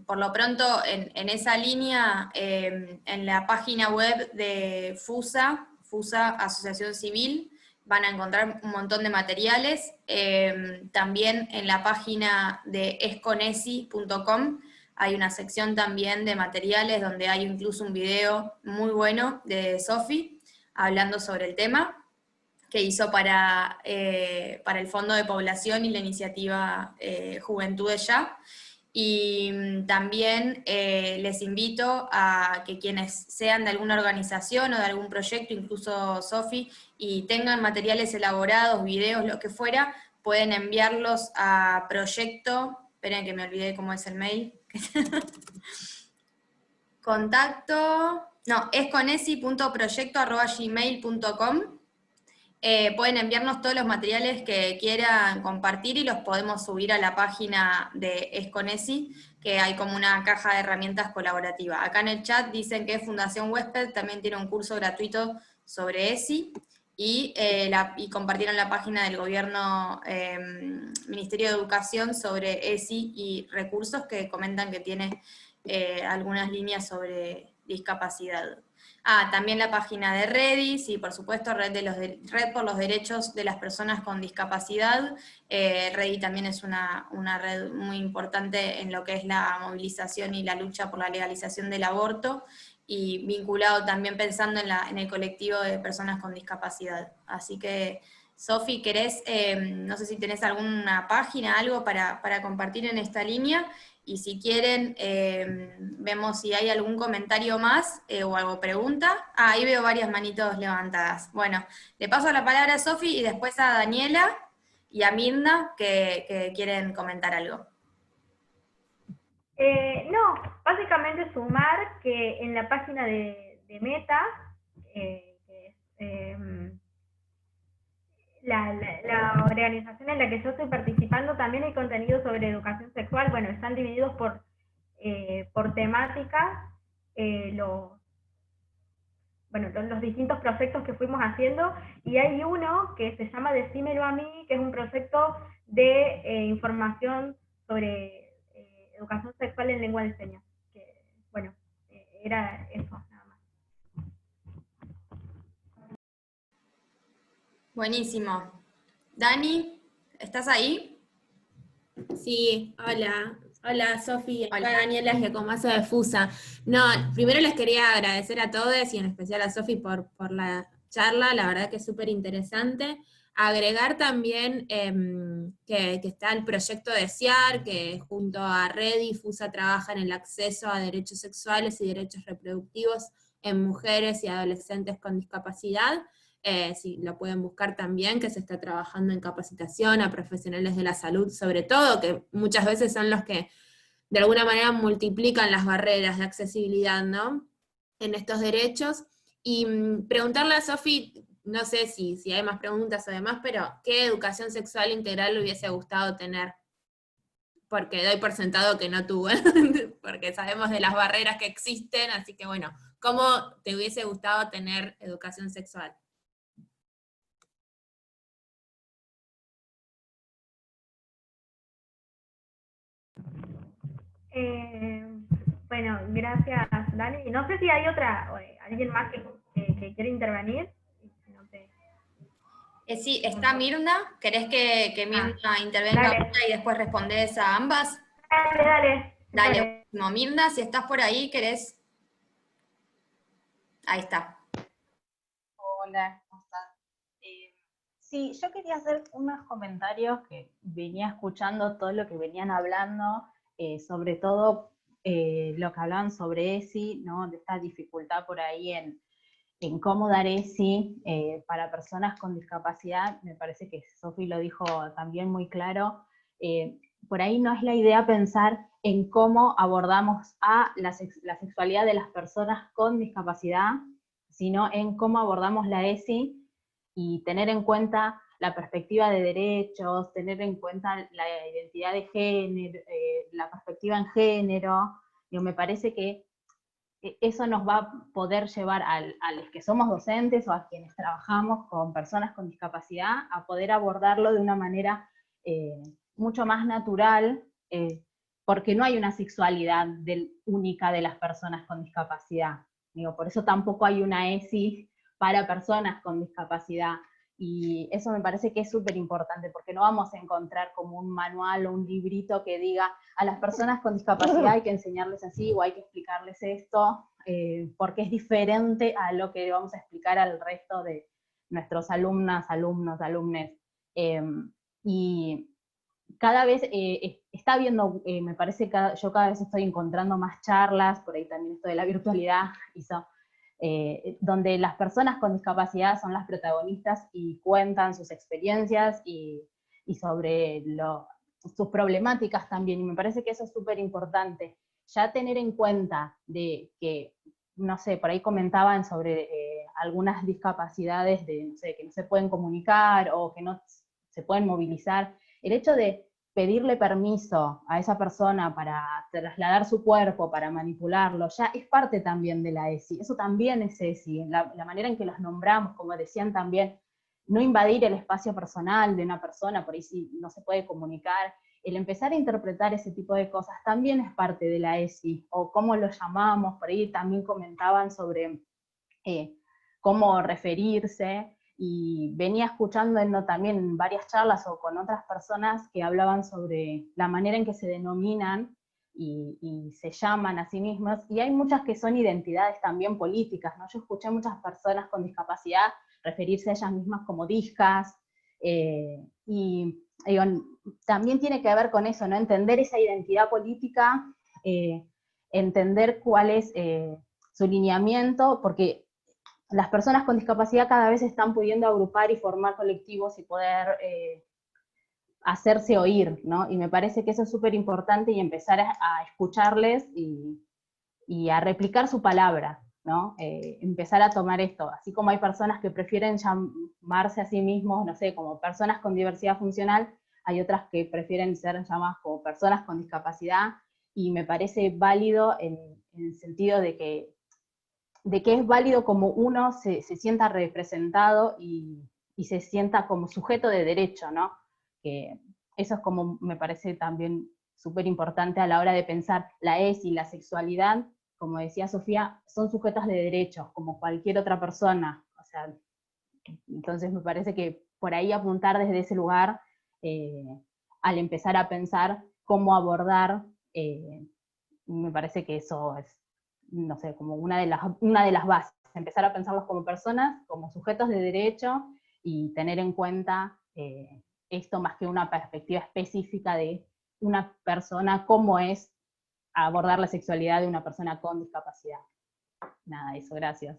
Por lo pronto, en esa línea, en la página web de FUSA Asociación Civil, van a encontrar un montón de materiales. También en la página de esconesi.com hay una sección también de materiales donde hay incluso un video muy bueno de Sofi hablando sobre el tema que hizo para el Fondo de Población y la iniciativa Juventudes Ya. Y también les invito a que quienes sean de alguna organización o de algún proyecto, incluso Sofi, y tengan materiales elaborados, videos, lo que fuera, pueden enviarlos a proyecto, esperen que me olvidé cómo es el mail, esconesi.proyecto@gmail.com. Pueden enviarnos todos los materiales que quieran compartir y los podemos subir a la página de Esconesi, que hay como una caja de herramientas colaborativa. Acá en el chat dicen que Fundación Huésped también tiene un curso gratuito sobre ESI, y compartieron la página del gobierno, Ministerio de Educación, sobre ESI y recursos, que comentan que tiene algunas líneas sobre discapacidad. También la página de Redis y por supuesto Red por los Derechos de las Personas con Discapacidad. Redis también es una red muy importante en lo que es la movilización y la lucha por la legalización del aborto, y vinculado también pensando en el colectivo de personas con discapacidad. Así que, Sofi, ¿querés, no sé si tenés alguna página, algo para compartir en esta línea? Y si quieren, vemos si hay algún comentario más o algo pregunta. Ahí veo varias manitos levantadas. Bueno, le paso la palabra a Sofi y después a Daniela y a Mirna que quieren comentar algo. No, básicamente sumar que en la página de Meta, que es la organización en la que yo estoy participando, también hay contenido sobre educación sexual. Bueno, están divididos por temáticas, los distintos proyectos que fuimos haciendo, y hay uno que se llama Decímelo a mí, que es un proyecto de información sobre educación sexual en lengua de señas. Que, bueno, era eso, nada más. Buenísimo. Dani, ¿estás ahí? Sí, hola. Hola, Sofi. Acá Hola. Daniela Giacomazo de FUSA. No, primero les quería agradecer a todos y en especial a Sofi por la charla, la verdad que es súper interesante. Agregar también que está el proyecto de SIAR, que junto a Redi, FUSA trabaja en el acceso a derechos sexuales y derechos reproductivos en mujeres y adolescentes con discapacidad. Si lo pueden buscar también, que se está trabajando en capacitación a profesionales de la salud, sobre todo, que muchas veces son los que de alguna manera multiplican las barreras de accesibilidad, ¿no?, en estos derechos. Y preguntarle a Sofi, no sé si hay más preguntas o demás, pero ¿qué educación sexual integral le hubiese gustado tener? Porque doy por sentado que no tuvo, porque sabemos de las barreras que existen, así que bueno, ¿cómo te hubiese gustado tener educación sexual? Bueno, gracias, Dani. No sé si hay alguien más que quiere intervenir. No sé. Sí, está Mirna. ¿Querés que Mirna intervenga dale. ahora y después respondes a ambas? Dale. No, Mirna, si estás por ahí, ¿querés? Ahí está. Hola, ¿cómo estás? Sí, yo quería hacer unos comentarios que venía escuchando todo lo que venían hablando, sobre todo lo que hablaban sobre ESI, ¿no? De esta dificultad por ahí en cómo dar ESI para personas con discapacidad. Me parece que Sofi lo dijo también muy claro. Por ahí no es la idea pensar en cómo abordamos la sexualidad de las personas con discapacidad, sino en cómo abordamos la ESI y tener en cuenta la perspectiva de derechos, tener en cuenta la identidad de género, la perspectiva en género. Me parece que eso nos va a poder llevar a los que somos docentes o a quienes trabajamos con personas con discapacidad a poder abordarlo de una manera mucho más natural, porque no hay una sexualidad única de las personas con discapacidad. Por eso tampoco hay una ESI para personas con discapacidad, y eso me parece que es súper importante, porque no vamos a encontrar como un manual o un librito que diga a las personas con discapacidad hay que enseñarles así o hay que explicarles esto, porque es diferente a lo que vamos a explicar al resto de nuestros alumnas, alumnos, alumnes. Y cada vez está habiendo, me parece que yo cada vez estoy encontrando más charlas, por ahí también esto de la virtualidad hizo, donde las personas con discapacidad son las protagonistas y cuentan sus experiencias y sobre sus problemáticas también, y me parece que eso es súper importante. Ya tener en cuenta de que, no sé, por ahí comentaban sobre algunas discapacidades no sé, que no se pueden comunicar o que no se pueden movilizar. El hecho de pedirle permiso a esa persona para trasladar su cuerpo, para manipularlo, ya es parte también de la ESI. Eso también es ESI, la manera en que los nombramos, como decían también, no invadir el espacio personal de una persona, por ahí si no se puede comunicar, el empezar a interpretar ese tipo de cosas también es parte de la ESI, o cómo lo llamamos, por ahí también comentaban sobre cómo referirse, y venía escuchando también en varias charlas o con otras personas que hablaban sobre la manera en que se denominan y se llaman a sí mismas, y hay muchas que son identidades también políticas, ¿no? Yo escuché a muchas personas con discapacidad referirse a ellas mismas como discas, y digo, también tiene que ver con eso, ¿no? Entender esa identidad política, entender cuál es su lineamiento, porque las personas con discapacidad cada vez están pudiendo agrupar y formar colectivos y poder hacerse oír, ¿no? Y me parece que eso es súper importante, y empezar a escucharles y a replicar su palabra, ¿no? Empezar a tomar esto, así como hay personas que prefieren llamarse a sí mismos, no sé, como personas con diversidad funcional, hay otras que prefieren ser llamadas como personas con discapacidad, y me parece válido en el sentido de que es válido como uno se sienta representado y se sienta como sujeto de derecho, ¿no? Que eso es como, me parece también súper importante a la hora de pensar la ESI y la sexualidad, como decía Sofía, son sujetos de derechos, como cualquier otra persona. O sea, entonces me parece que por ahí apuntar desde ese lugar, al empezar a pensar cómo abordar, me parece que eso es, no sé, como una de las bases, empezar a pensarlos como personas, como sujetos de derecho, y tener en cuenta esto más que una perspectiva específica de una persona, cómo es abordar la sexualidad de una persona con discapacidad. Nada, eso, gracias.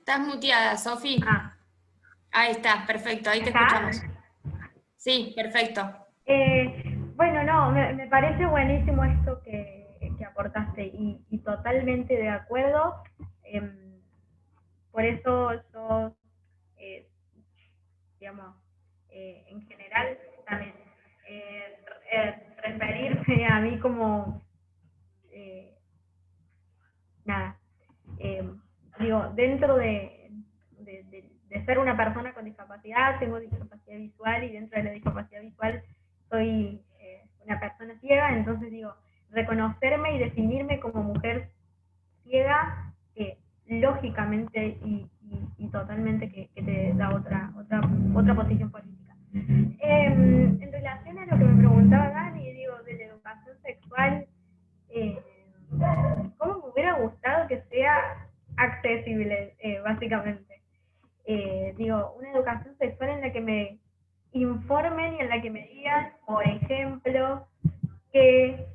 Estás muteada, Sofi. Ah. Ahí está, perfecto, ahí te ¿Está? escuchamos. Sí, perfecto. Bueno, no, me parece buenísimo esto que aportaste, y totalmente de acuerdo. Por eso yo, digamos, en general, también referirme a mí como, nada, digo, dentro de ser una persona con discapacidad, tengo discapacidad visual, y dentro de la discapacidad visual soy una persona ciega. Entonces digo, reconocerme y definirme como mujer ciega, lógicamente y totalmente que te da otra posición política. En relación a lo que me preguntaba Dani, digo, de la educación sexual, ¿cómo me hubiera gustado que sea accesible, básicamente? Digo, una educación sexual en la que me informen y en la que me digan, por ejemplo, que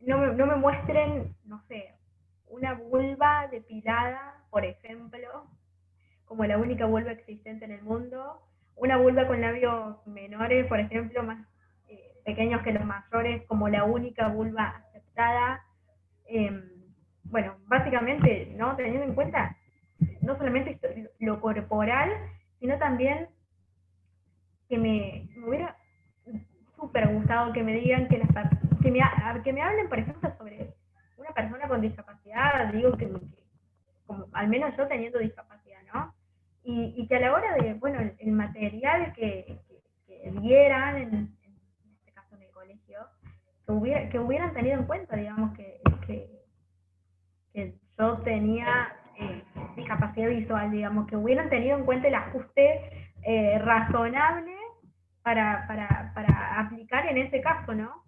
no me muestren, no sé, una vulva depilada, por ejemplo, como la única vulva existente en el mundo, una vulva con labios menores, por ejemplo, más pequeños que los mayores, como la única vulva aceptada. Bueno, básicamente, ¿no? Teniendo en cuenta no solamente lo corporal, sino también que me hubiera súper gustado que me digan que me hablen, por ejemplo, sobre una persona con discapacidad, digo que como al menos yo teniendo discapacidad, ¿no? Y que a la hora de, bueno, el material que vieran, en este caso en el colegio, que hubieran tenido en cuenta, digamos, que yo tenía discapacidad visual, digamos, que hubieran tenido en cuenta el ajuste razonable para aplicar en ese caso, ¿no?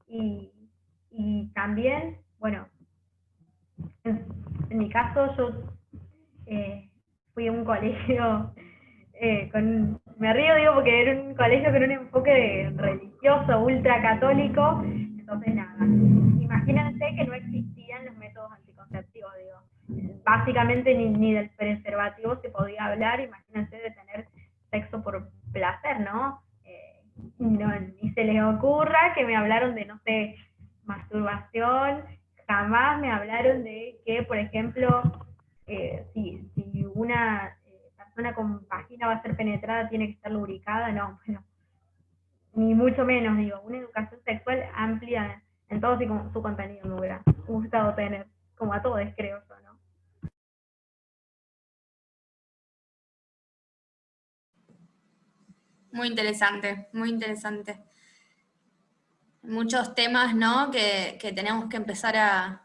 Y también, bueno, en mi caso yo fui a un colegio me río, digo, porque era un colegio con un enfoque religioso, ultracatólico. Entonces nada, imagínense que no existían los métodos anticonceptivos, digo, básicamente ni del preservativo se podía hablar. Imagínense de tener sexo por placer, ¿no? No, ni se les ocurra que me hablaron de, no sé, masturbación, jamás me hablaron de que, por ejemplo, si una persona con vagina va a ser penetrada tiene que estar lubricada, no, bueno, ni mucho menos, digo, una educación sexual amplia en todo su contenido me hubiera gustado tener, como a todos creo yo, ¿no? Muy interesante, muy interesante. Muchos temas, ¿no? Que tenemos que empezar a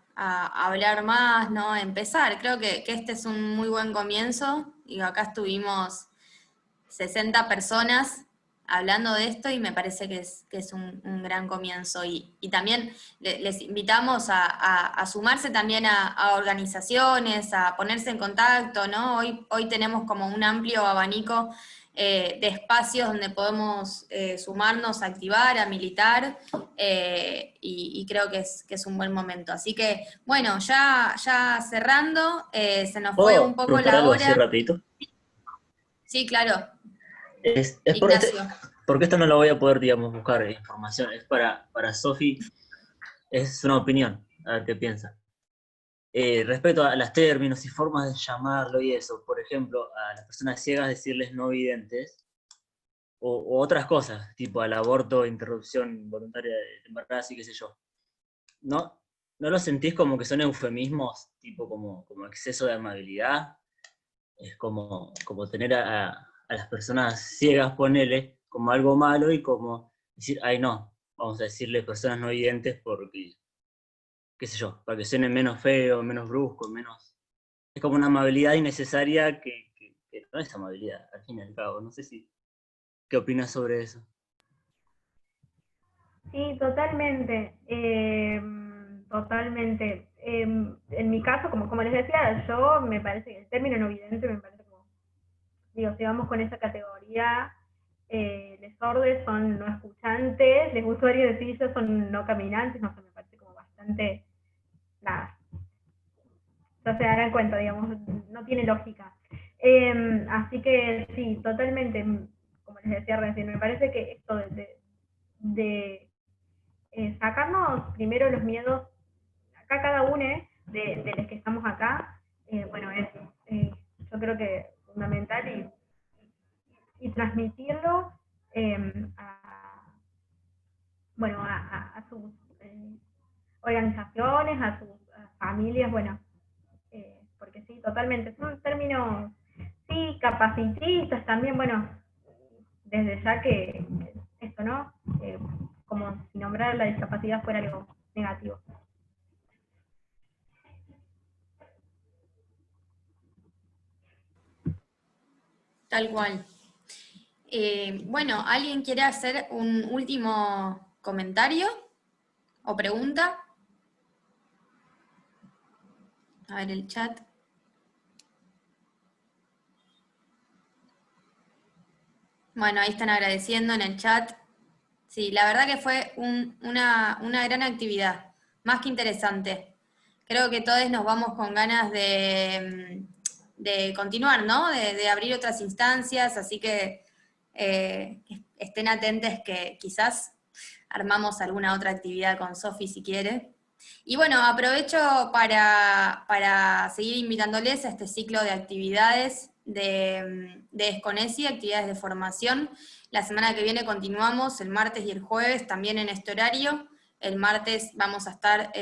hablar más, ¿no? Empezar, creo que este es un muy buen comienzo, y acá estuvimos 60 personas hablando de esto y me parece que es un gran comienzo. Y también les invitamos a sumarse también a organizaciones, a ponerse en contacto, ¿no? Hoy tenemos como un amplio abanico de espacios donde podemos sumarnos, a activar, a militar, y creo que es un buen momento. Así que, bueno, ya cerrando, se nos fue un ¿Puedo poco preguntar la algo así hora. rapidito? Sí, claro, Es por Ignacio. porque esta no la voy a poder, digamos, buscar información. Es para Sofi, es una opinión, a ver qué piensa. Respecto a los términos y formas de llamarlo y eso, por ejemplo, a las personas ciegas decirles no videntes, o otras cosas, tipo al aborto, interrupción voluntaria de embarazo y qué sé yo. ¿No, no lo sentís como que son eufemismos, tipo como exceso de amabilidad? Es como tener a las personas ciegas, ponele, como algo malo y como decir, ay no, vamos a decirle personas no videntes porque, qué sé yo, para que suene menos feo, menos brusco, menos... Es como una amabilidad innecesaria que no es amabilidad, al fin y al cabo. No sé si... ¿Qué opinas sobre eso? Sí, totalmente, totalmente. En mi caso, como les decía, yo me parece que el término no vidente me parece como, digo, si vamos con esa categoría, les sordes son no escuchantes, les usuarios de sillas son no caminantes, no sé, me parece como bastante, nada, ya se darán cuenta, digamos, no tiene lógica. Así que sí, totalmente, como les decía recién, me parece que esto de sacarnos primero los miedos, acá cada uno de los que estamos acá, bueno, es yo creo que fundamental y transmitirlo bueno, a sus organizaciones, a sus familias, bueno, porque sí, totalmente, son términos, sí, capacitistas también, bueno, desde ya que esto, ¿no? Como si nombrar la discapacidad fuera algo negativo. Tal cual. Bueno, ¿alguien quiere hacer un último comentario o pregunta? A ver el chat. Bueno, ahí están agradeciendo en el chat. Sí, la verdad que fue una gran actividad, más que interesante. Creo que todos nos vamos con ganas de continuar, ¿no? De abrir otras instancias, así que estén atentos que quizás armamos alguna otra actividad con Sofi si quiere. Y bueno, aprovecho para seguir invitándoles a este ciclo de actividades de Esconesi, actividades de formación. La semana que viene continuamos, el martes y el jueves, también en este horario. El martes vamos a estar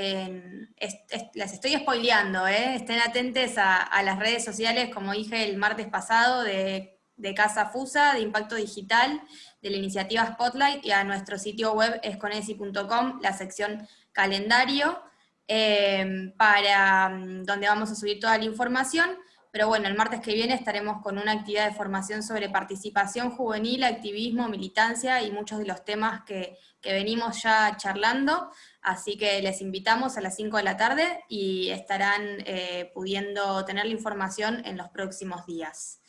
las estoy spoileando, estén atentos a las redes sociales, como dije el martes pasado, de Casa Fusa, de Impacto Digital, de la iniciativa Spotlight, y a nuestro sitio web esconesi.com, la sección calendario, donde vamos a subir toda la información. Pero bueno, el martes que viene estaremos con una actividad de formación sobre participación juvenil, activismo, militancia y muchos de los temas que venimos ya charlando. Así que les invitamos a las 5 de la tarde y estarán pudiendo tener la información en los próximos días.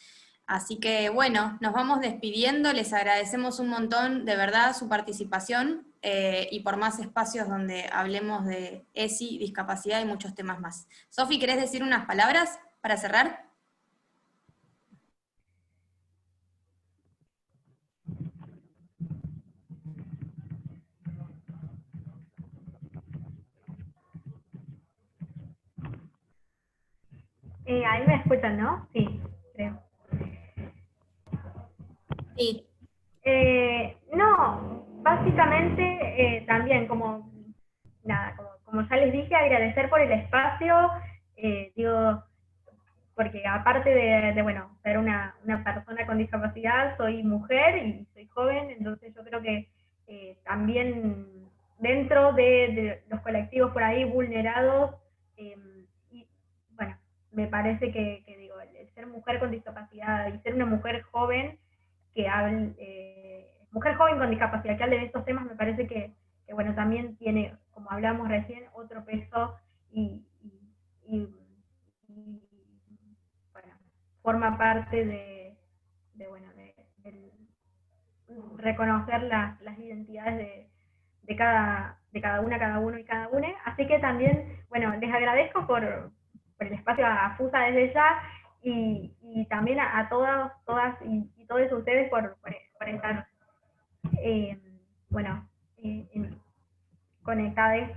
Así que bueno, nos vamos despidiendo, les agradecemos un montón de verdad su participación y por más espacios donde hablemos de ESI, discapacidad y muchos temas más. Sofi, ¿querés decir unas palabras para cerrar? Ahí me escuchan, ¿no? Sí, creo. Sí. No, básicamente también como, nada, como ya les dije, agradecer por el espacio, digo, porque aparte de bueno, ser una persona con discapacidad, soy mujer y soy joven, entonces yo creo que también dentro de los colectivos por ahí vulnerados, y bueno, me parece que digo, el ser mujer con discapacidad y ser una mujer joven que hable, mujer joven con discapacidad que hable de estos temas, me parece que bueno, también tiene, como hablamos recién, otro peso y bueno, forma parte bueno, del reconocer las identidades de cada una, cada uno y cada una. Así que también, bueno, les agradezco por el espacio a FUSA desde ya y también a todas y todos ustedes por estar, bueno, conectados.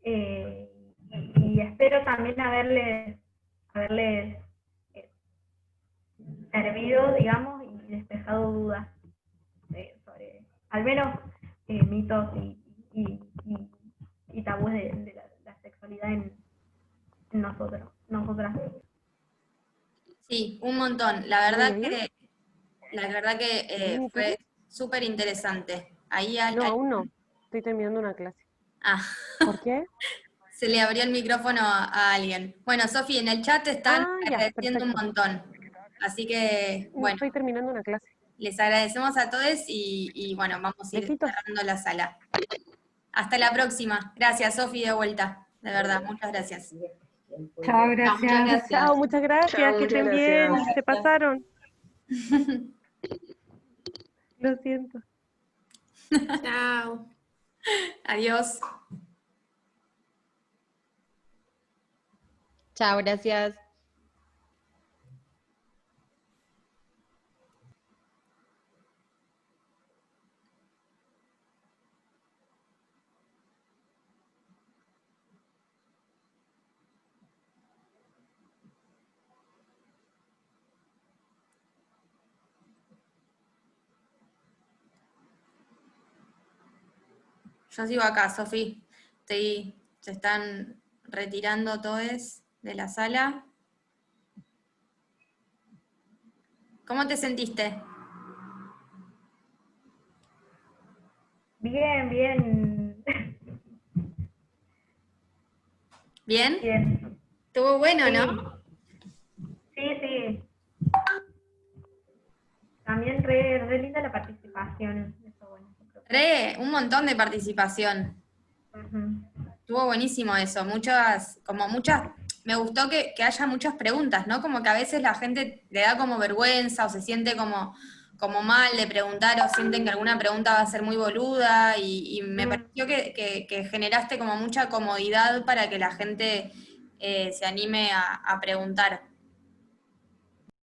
Y espero también haberles servido, digamos, y despejado dudas sobre, al menos, mitos y tabúes de la sexualidad en nosotras. Sí, un montón. La verdad que fue súper interesante. Ahí No, aún no. Estoy terminando una clase. ¿Por qué? Se le abrió el micrófono a alguien. Bueno, Sofi, en el chat te están agradeciendo un montón. Así que, bueno. Estoy terminando una clase. Les agradecemos a todos y bueno, vamos a ir cerrando la sala. Hasta la próxima. Gracias, Sofi, de vuelta. De verdad, muchas gracias. Chao, gracias. Chao, muchas gracias. Que estén bien. Se pasaron. Lo siento. Chao. Adiós. Chao, gracias. Yo sigo acá, Sofi. Se están retirando todos de la sala. ¿Cómo te sentiste? Bien, bien. ¿Bien? Bien. Estuvo bueno, ¿no? Sí. También re linda la participación. Eso, bueno, Un montón de participación. Estuvo buenísimo eso. Me gustó que haya muchas preguntas, ¿no? Como que a veces la gente le da como vergüenza o se siente como mal de preguntar o sienten que alguna pregunta va a ser muy boluda y me pareció que generaste como mucha comodidad para que la gente se anime a preguntar.